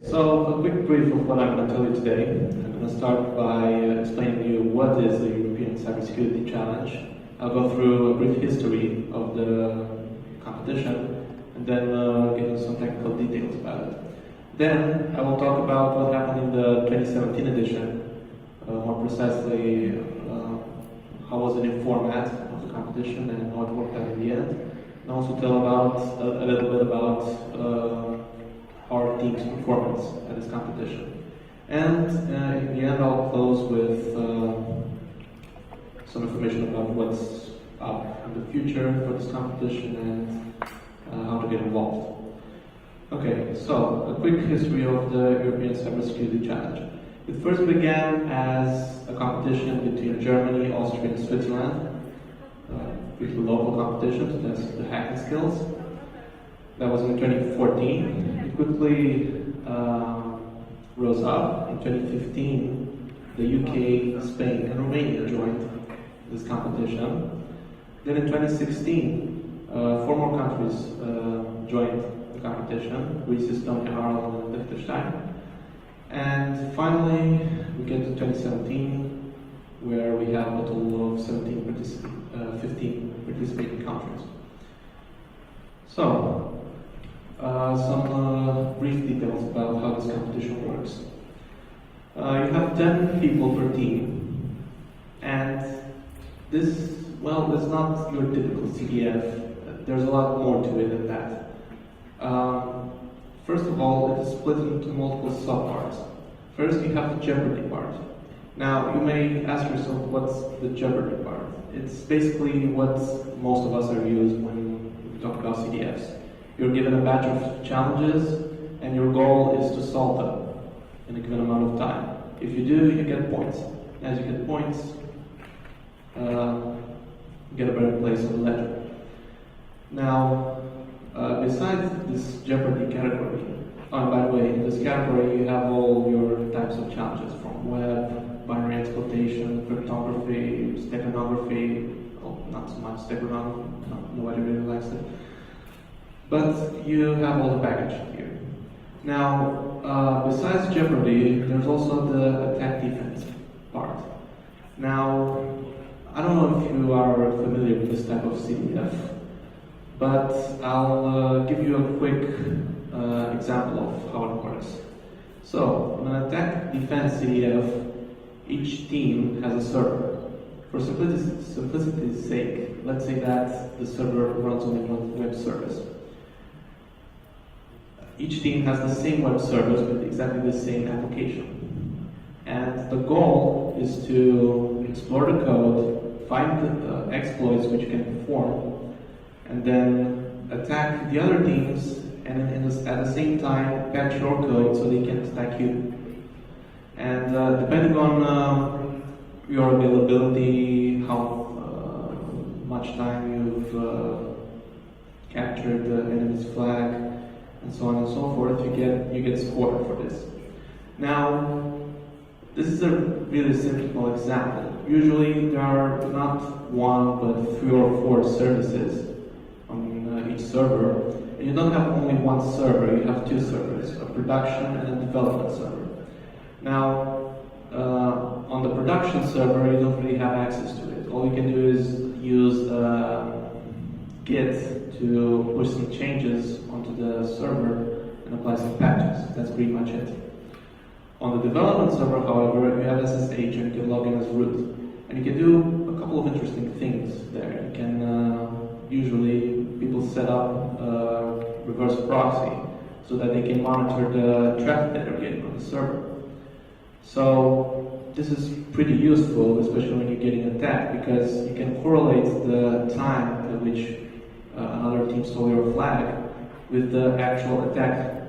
So, a quick brief of what I'm going to tell you today. I'm going to start by explaining to you what is the European Cybersecurity Challenge. I'll go through a brief history of the competition and then give you some technical details about it. Then I will talk about what happened in the 2017 edition, more precisely how was the new format of the competition and how it worked out in the end. And also tell about a little bit about our team's performance at this competition. And in the end I'll close with some information about what's up in the future for this competition and how to get involved. Okay, so a quick history of the European Cybersecurity Challenge. It first began as a competition between Germany, Austria, and Switzerland. Pretty local competition to test the hacking skills. That was in 2014. It quickly rose up. In 2015, the UK, Spain, and Romania joined this competition. Then in 2016, 4 more countries joined the competition: Greece, Estonia, Ireland, and Liechtenstein. And finally, we get to 2017, where we have a total of 15 participating countries. So, some brief details about how this competition works. You have 10 people per team, and this, well, it's not your typical CDF. There's a lot more to it than that. First of all, it is split into multiple subparts. First, you have the Jeopardy part. Now, you may ask yourself, what's the Jeopardy part? It's basically what most of us are used when we talk about CDFs. You're given a batch of challenges, and your goal is to solve them in a given amount of time. If you do, you get points. As you get points, you get a better place on the ledger. Now, besides this Jeopardy category, oh, by the way, in this category you have all your types of challenges, from web, binary exploitation, cryptography, steganography. Oh, not so much steganography, nobody really likes it. But you have all the package here. Now, besides Jeopardy, there's also the attack defense part. Now, I don't know if you are familiar with this type of CDF, but I'll give you a quick example of how it works. So, on an attack defense CDF, each team has a server. For simplicity's sake, let's say that the server runs only one web service. Each team has the same web service with exactly the same application. And the goal is to explore the code, find the exploits which you can perform, and then attack the other teams, and at the same time patch your code so they can attack you. And depending on your availability, how much time you've captured the enemy's flag, and so on and so forth, you get scored for this. Now, this is a really simple example. Usually there are not 1 but 3 or 4 services on each server, and you don't have only one server, you have 2 servers, a production and a development server. Now, on the production server, you don't really have access to it. All you can do is use Git to push some changes onto the server and apply some patches. That's pretty much it. On the development server, however, you have SSH and you can log in as root. And you can do a couple of interesting things there. You can, usually, people set up a reverse proxy so that they can monitor the traffic that they're getting on the server. So this is pretty useful, especially when you're getting attacked, because you can correlate the time at which another team stole your flag with the actual attack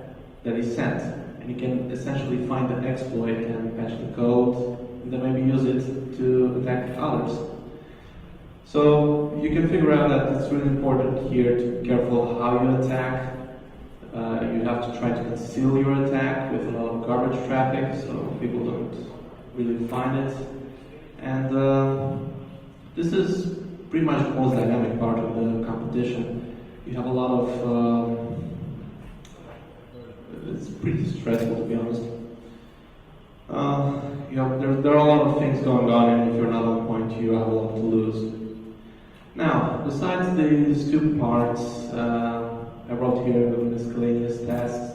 that is sent. And you can essentially find the exploit and patch the code, and then maybe use it to attack others. So you can figure out that it's really important here to be careful how you attack. You have to try to conceal your attack with a lot of garbage traffic so people don't really find it. And this is pretty much the most dynamic part of the competition. You have a lot of it's pretty stressful, to be honest. There are a lot of things going on, and if you're not on point, you have a lot to lose. Now, besides these two parts, I wrote here miscellaneous tasks.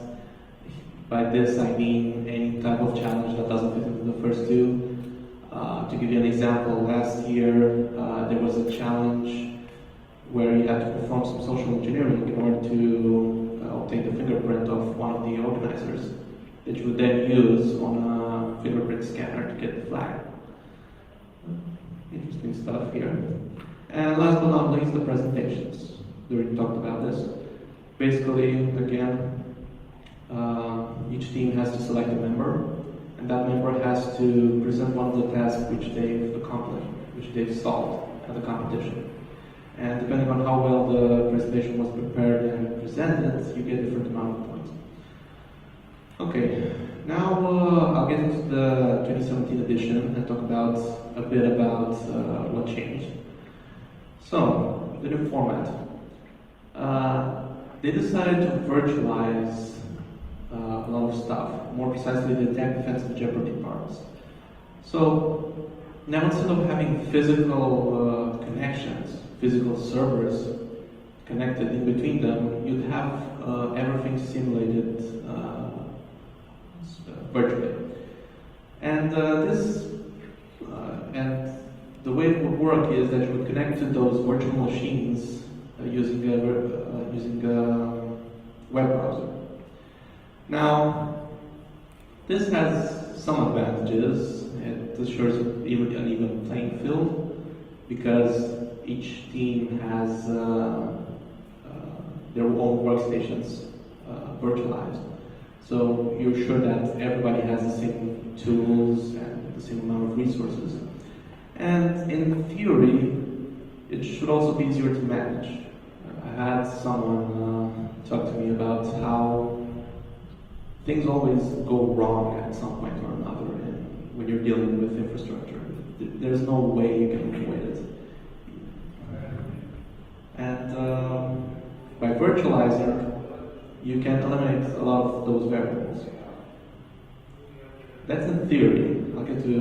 By this I mean any type of challenge that doesn't fit into the first two. To give you an example, last year there was a challenge where you had to perform some social engineering in order to obtain the fingerprint of one of the organizers that you would then use on a fingerprint scanner to get the flag. Interesting stuff here. And last but not least, the presentations. We already talked about this. Basically, again, each team has to select a member, and that member has to present one of the tasks which they've accomplished, which they've solved at the competition. And depending on how well the presentation was prepared and presented, you get a different amount of points. Okay, now I'll get into the 2017 edition and talk a bit about what changed. So, the new format. They decided to virtualize a lot of stuff, more precisely the attack, defense, and jeopardy parts. So, now instead of having physical connections, physical servers connected in between them, you'd have everything simulated virtually. And the way it would work is that you would connect to those virtual machines using a web browser. Now, this has some advantages. It assures an even playing field because each team has their own workstations virtualized. So you're sure that everybody has the same tools and the same amount of resources. And in theory, it should also be easier to manage. I had someone talk to me about how things always go wrong at some point or another when you're dealing with infrastructure. There's no way you can avoid it. And by virtualizer, you can eliminate a lot of those variables. That's in theory. I'll get to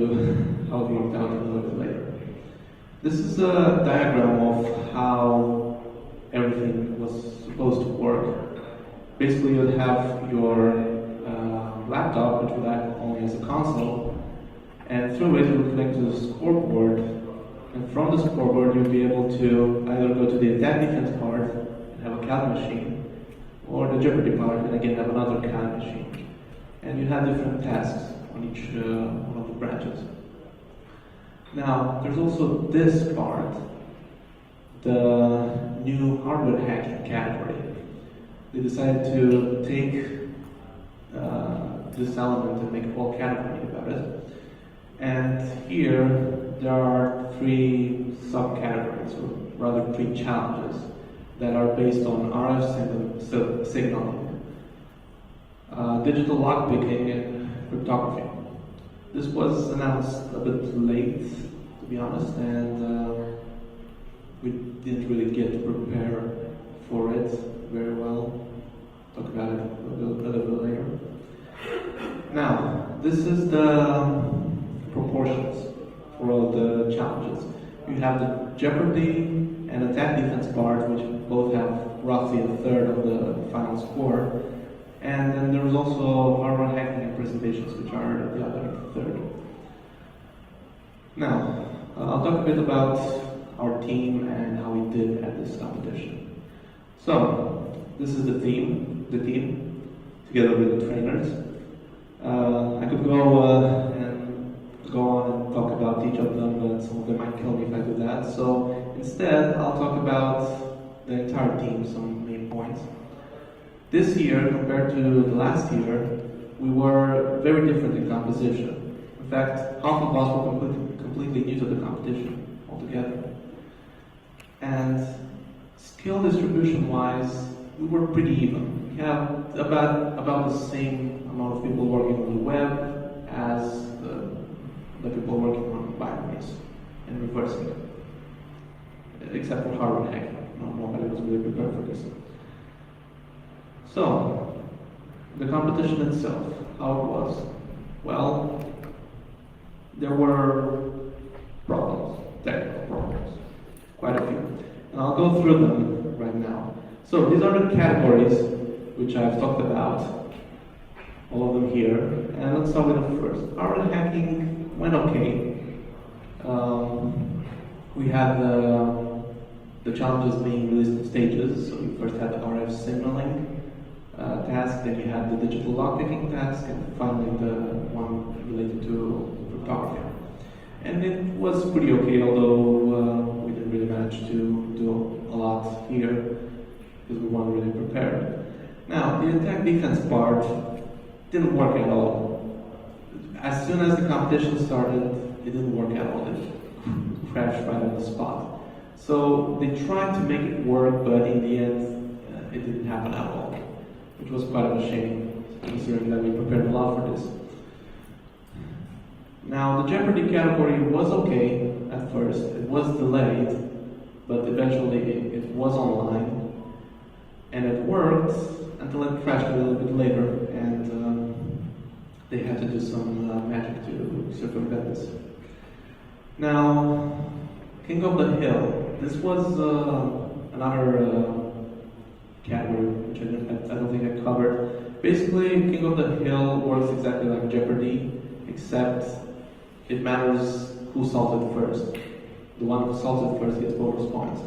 how it worked out a little bit later. This is a diagram of how everything was supposed to work. Basically, you'd have your laptop, which would act only as a console, and through it you would connect to the scoreboard, and from the scoreboard you'd be able to either go to the attack defense part and have a CAD machine, or the jeopardy part and again have another CAD machine. And you have different tasks on each one of the branches. Now, there's also this part, the new hardware hacking category. They decided to take this element and make a whole category about it. And here, there are three subcategories, or rather three challenges, that are based on RF signaling, digital lockpicking, and cryptography. This was announced a bit late, to be honest, and we didn't really get to prepare for it very well. Talk about it a little bit later. Now, this is the proportions for all the challenges. You have the jeopardy and attack defense part, which both have roughly a third of the final score. And then there's also hardware hacking and presentations, which are the other third. Now, I'll talk a bit about our team and how we did at this competition. So, this is the team, together with the trainers. I could go and go on and talk about each of them, but some of them might kill me if I do that. So, instead, I'll talk about the entire team, some main points. This year, compared to the last year, we were very different in composition. In fact, half of us were completely new to the competition altogether. And skill distribution-wise, we were pretty even. We had about the same amount of people working on the web as the people working on binaries and reversing it, except for hardware hacking. Nobody was really prepared for this. So, The competition itself, how it was. Well, there were problems, technical problems, quite a few. And I'll go through them right now. So these are the categories which I've talked about, all of them here. And let's start with them first. Our hacking went okay. We had the challenges being released in stages. So you first had the RF signaling task, then you had the digital lockpicking task, and finally the one related to cryptography. And it was pretty okay, although we didn't really manage to do a lot here because we weren't really prepared. Now, the attack defense part didn't work at all. As soon as the competition started, it didn't work at all. It crashed right on the spot. So they tried to make it work, but in the end, it didn't happen at all, which was quite a shame, considering that we prepared a lot for this. Now, the Jeopardy category was okay at first. It was delayed, but eventually it was online, and it worked until it crashed a little bit later, and they had to do some magic to circumvent this. Now, King of the Hill. This was another category which I don't think I covered. Basically, King of the Hill works exactly like Jeopardy, except it matters who solves it first. The one who solves it first gets bonus points.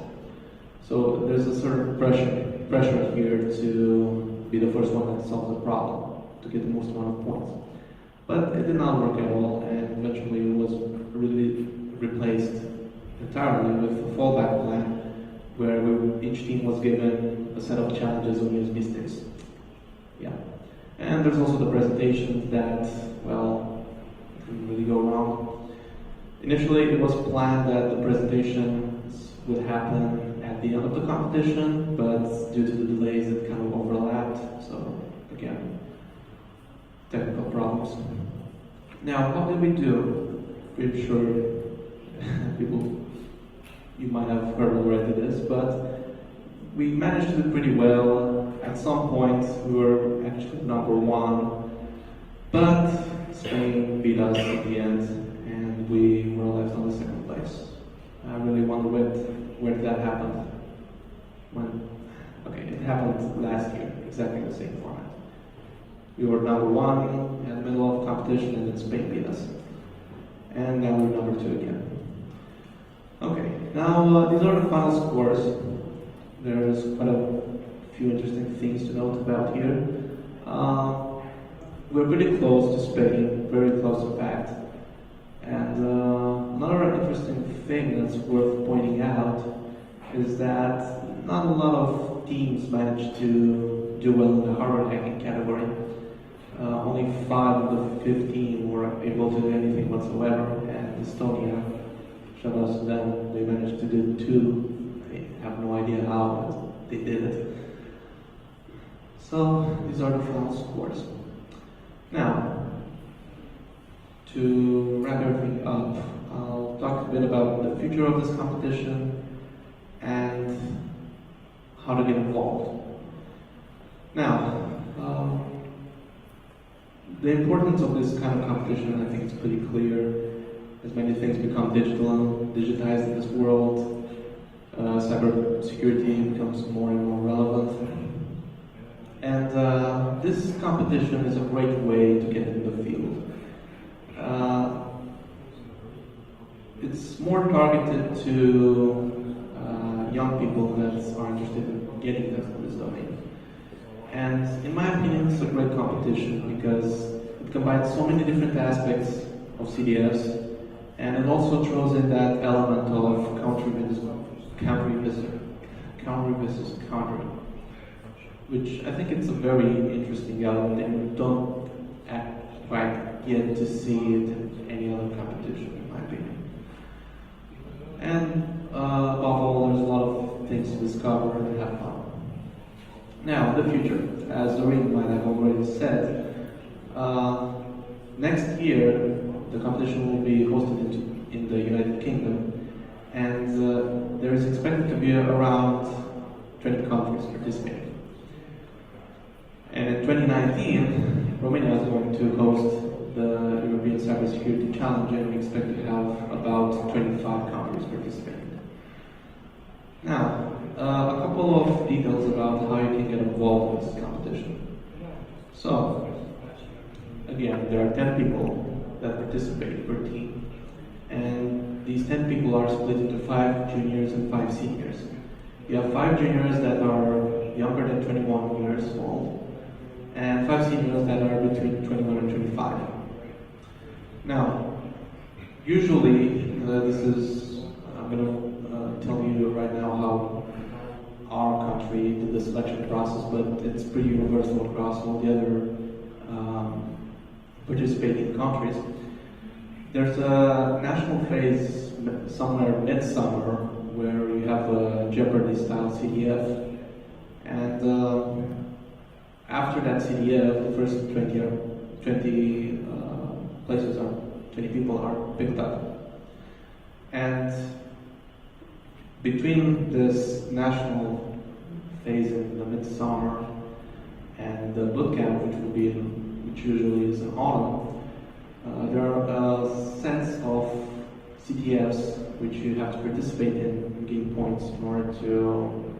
So there's a certain pressure here to be the first one that solves the problem, to get the most amount of points. But it did not work at all, and eventually it was really replaced entirely with a fallback plan where each team was given a set of challenges on USB sticks. Yeah. And there's also the presentations that, well, didn't really go wrong. Initially, it was planned that the presentations would happen at the end of the competition, but due to the delays, it kind of overlapped. So, again, technical problems. Now, how did we do? Pretty sure people, you might have heard already this, but we managed to do pretty well. At some point, we were actually number one, but Spain beat us at the end, and we were left on the second place. I really wonder where that happened. Okay, it happened last year, exactly the same format. We were number one in the middle of competition, and then Spain beat us. And now we're number two again. Okay, now these are the final scores. There's quite a few interesting things to note about here. We're pretty close to Spain, very close in fact. And another interesting thing that's worth pointing out is that not a lot of teams managed to do well in the hardware hacking category. Only 5 of the 15 were able to do anything whatsoever, and Estonia, shout out to them, they managed to do 2. I have no idea how, but they did it. So these are the final scores. Now, to wrap everything up, I'll talk a bit about the future of this competition and how to get involved. Now, the importance of this kind of competition, I think it's pretty clear. As many things become digitized in this world, cybersecurity becomes more and more relevant. And this competition is a great way to get into the field. It's more targeted to young people that are interested in getting into this domain. And in my opinion, it's a great competition because it combines so many different aspects of CDS, and it also throws in that element of counter versus counter, which I think it's a very interesting element, and we don't quite get to see it in any other competition, in my opinion. And above all, there's a lot of things to discover and have fun. Now, the future, as Doreen might have already said, next year the competition will be hosted in the United Kingdom, and there is expected to be around 20 countries participating. And in 2019, Romania is going to host the European Cybersecurity Challenge, and we expect to have about 25 countries participating. Now, a couple of details about how you can get involved in this competition. So, again, there are 10 people that participate per team, and these 10 people are split into 5 juniors and 5 seniors. You have 5 juniors that are younger than 21 years old, and 5 seniors that are between 21 and 25. Now, usually, I'm going to tell you right now how our country did the selection process, but it's pretty universal across all the other participating countries. There's a national phase somewhere midsummer where you have a Jeopardy style CDF, and after that CDF, the first 20 places 20 people are picked up. And between this national phase in the midsummer and the bootcamp, which usually is in autumn, there are a sets of CTFs which you have to participate in and gain points in order to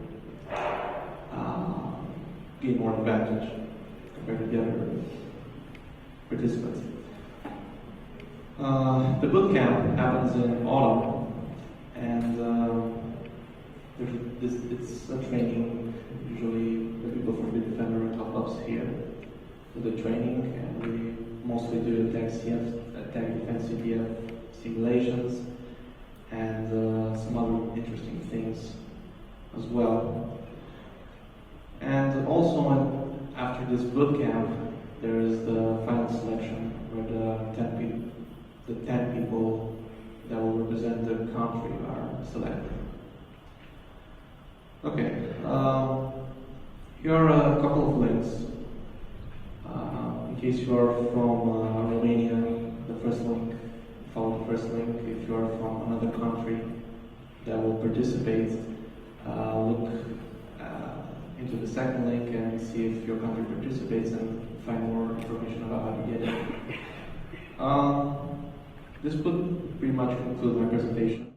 gain more advantage compared to the other participants. The bootcamp happens in autumn, and it's a training. Usually the people from the Defender and top ups here do the training, and we mostly do attack defense CTF simulations and some other interesting things as well. And also after this bootcamp, there is the final selection where the 10 people that will represent the country are selected. Okay, here are a couple of links. In case you are from Romania, the first link, follow the first link. If you are from another country that will participate, look into the second link and see if your country participates and find more information about how to get it. This would pretty much conclude my presentation.